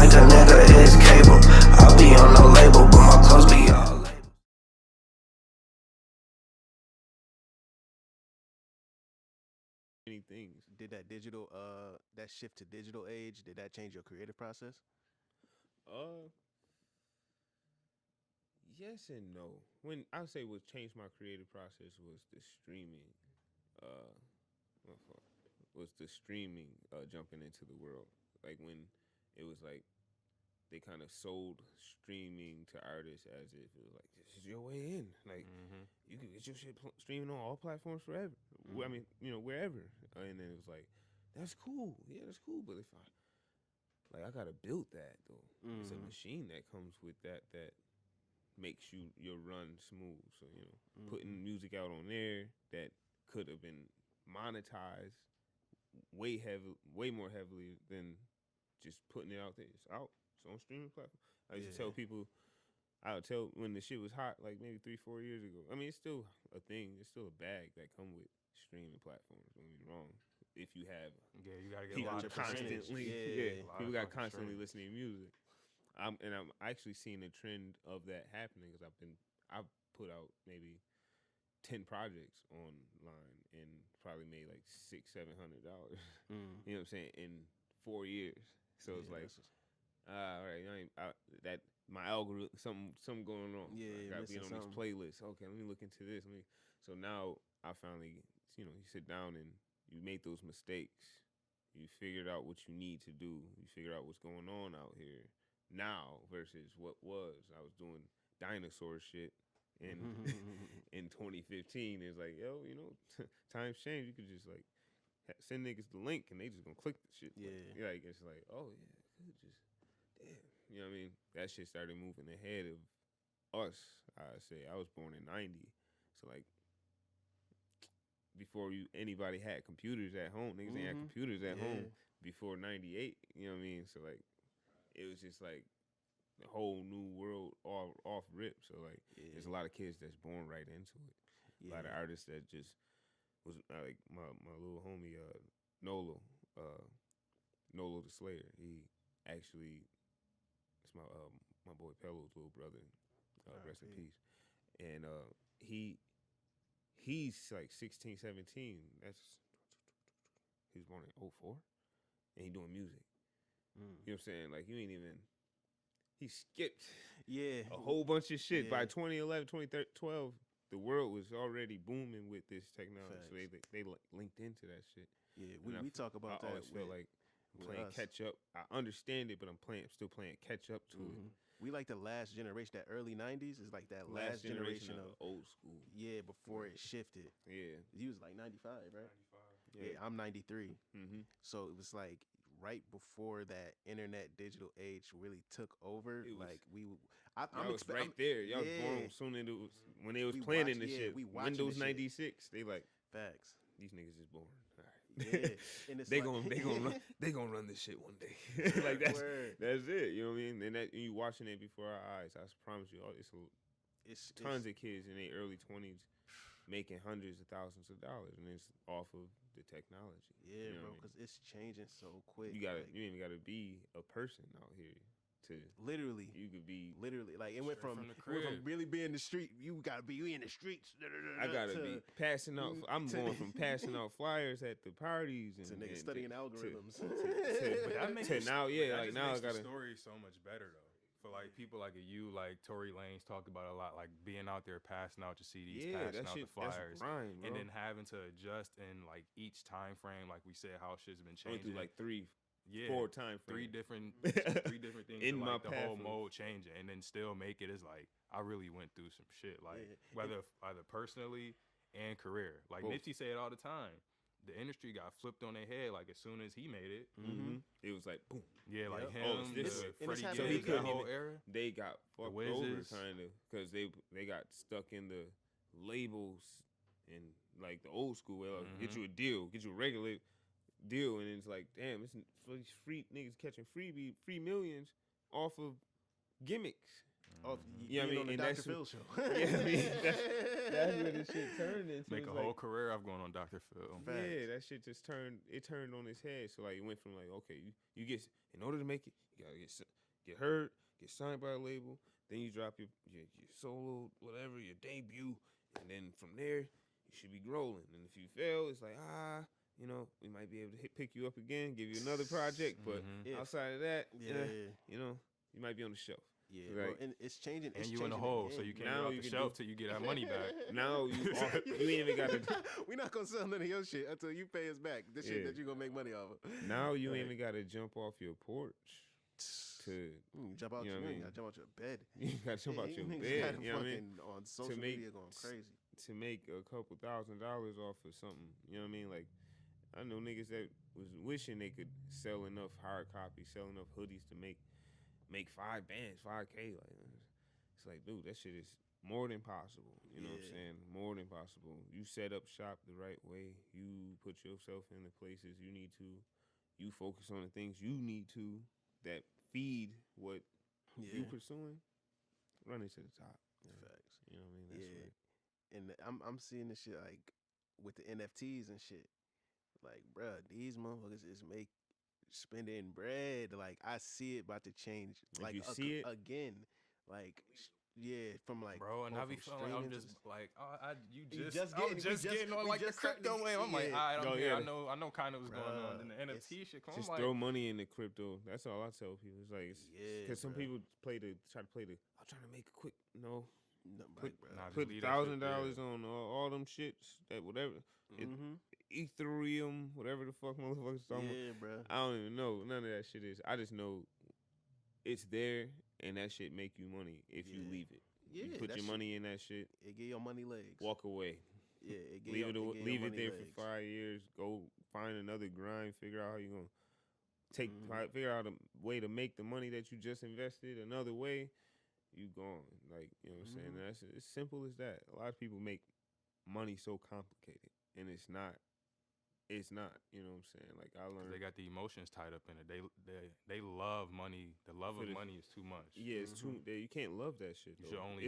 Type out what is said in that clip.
like a nigga is cable. I'll be on no label, but my clothes be all label. Many things. Did that digital that shift to digital age, did that change your creative process? Uh, yes and no. When I would say what changed my creative process was the streaming. Uh, my fault. Was the streaming jumping into the world? Like when it was like they kind of sold streaming to artists as if it was like this is your way in. Like you can get your shit streaming on all platforms forever. I mean, wherever. And then it was like, that's cool. Yeah, that's cool. But if I gotta build that though. It's a machine that comes with that makes your run smooth. So putting music out on there that could have been monetized way more heavily than just putting it out there. It's out. It's on streaming platform. I used to tell people, I would tell when the shit was hot, like maybe 3-4 years ago. I mean, it's still a thing. It's still a bag that come with streaming platforms. Don't get me wrong. If you have, you gotta get a people lot of constantly, people got constantly listening to music. I'm actually seeing a trend of that happening because I've put out maybe 10 projects online and probably made like $600-700. You know what I'm saying, in 4 years. So it's like, all right, that my algorithm, something going on. Yeah, I gotta be on something. this playlist. Okay, let me look into this. So now I finally, you sit down and you make those mistakes. You figured out what you need to do. You figure out what's going on out here now versus what was. I was doing dinosaur shit in 2015. It's like, yo, times change. You could just like send niggas the link and they just gonna click the shit. Yeah. Like it's like, oh yeah, I could just damn. You know what I mean? That shit started moving ahead of us. I say I was born in '90, so like before anybody had computers at home, niggas ain't had computers at home before '98. You know what I mean? So like it was just like a whole new world off rip. So like there's a lot of kids that's born right into it. A lot of artists that just was like my little homie Nolo the Slayer. He actually it's my boy Pello's little brother. Rest in peace. And he's like 16, 17. He was born in '04 and he doing music. You know what I'm saying? Like you ain't even he skipped a whole bunch of shit. By 2011, 2012, the world was already booming with this technology. Facts. So they linked into that shit. Yeah, we talk about that. I always feel like I'm playing catch up. I understand it, but I'm still playing catch up to it. We like the last generation. That early '90s is like that last generation of old school. Yeah, before it shifted. Yeah, you was like 95, right? 95. Yeah, I'm 93. So it was like right before that internet digital age really took over. I was right there. Y'all was born soon as it was when they was planning this shit. Windows 96. They like facts. These niggas is born. All right. Yeah, and it's they gonna run this shit one day. Like that's it. You know what I mean? And you watching it before our eyes. I promise you, it's tons of kids in their early 20s making hundreds of thousands of dollars, and it's off of the technology. Yeah, bro, because it's changing so quick. You ain't gotta be a person out here. Literally, you could be like it went from really being the street. You gotta be in the streets. I gotta be passing out. I'm going from passing out flyers at the parties to niggas studying algorithms. To now, like now I gotta. The story so much better though. For like people like you, like Tory Lanez talked about a lot, like being out there passing out your CDs, passing out the flyers, and then having to adjust in like each time frame, like we said, how shit's been changing. Through like 4 time frames. Three different things in like my the whole mode changing, and then still make it is like I really went through some shit, like whether either personally and career. Like Nipsey say it all the time. The industry got flipped on their head like as soon as he made it. It was like boom. Yeah, like him, Freddie Gibbs, that whole era. They got fucked over kind of because they got stuck in the labels and like the old school way. Like, get you a deal, get you a regular deal, and it's like, damn, it's for these free niggas catching free millions off of gimmicks. You know what I mean? And Dr. Phil show. Yeah, I mean, that's where the shit turned into. Make a whole career of going on Dr. Phil. Yeah, that shit just turned on its head. So like it went from like, okay, you get, in order to make it, you gotta get heard, get signed by a label. Then you drop your solo, whatever, your debut, and then from there you should be rolling. And if you fail, it's like you know, we might be able to pick you up again, give you another project, but outside of that, you know, you might be on the shelf. Yeah, like, well, and it's changing. And you in the hole, so you can't get off the shelf till you get that money back. Now you ain't even got to. We're not gonna sell none of your shit until you pay us back. The shit that you gonna make money off of. Now you ain't even got to jump off your porch. Jump out your jump out your bed. You gotta jump out your bed. You know what I mean? On social media going crazy. To make a couple $1,000 off of something, you know what I mean? Like, I know niggas that was wishing they could sell enough hard copies, sell enough hoodies to make 5 bands, 5K. Like, it's like, dude, that shit is more than possible. You know what I'm saying? More than possible. You set up shop the right way. You put yourself in the places you need to. You focus on the things you need to that feed what you pursuing. Running to the top. Facts. You know what I mean? That's right. And I'm seeing this shit like with the NFTs and shit. Like, bruh, these motherfuckers is spending bread. Like, I see it about to change. Like, you see it again. Like, from like, bro, and I be feeling like I'm just like, getting on like the crypto wave. I'm like, all right, I know kind of what's going on. And the NFT shit, just throw money in the crypto. That's all I tell people. It's like, because some people try to play the. I'm trying to make a quick put $1,000 on all them shits that whatever. Ethereum, whatever the fuck motherfuckers talking about. Bro. I don't even know. None of that shit is. I just know it's there, and that shit make you money if you leave it. Yeah, you put your money in that shit. It give your money legs. Walk away. Yeah, leave it there legs. For 5 years. Go find another grind. Figure out how you gonna figure out a way to make the money that you just invested another way. You gone. Like, you know what I'm saying? That's as simple as that. A lot of people make money so complicated, and it's not. It's not, you know what I'm saying? Like, I learned. They got the emotions tied up in it. They love money. The love of money is too much. Yeah, it's too. You can't love that shit, though. You should only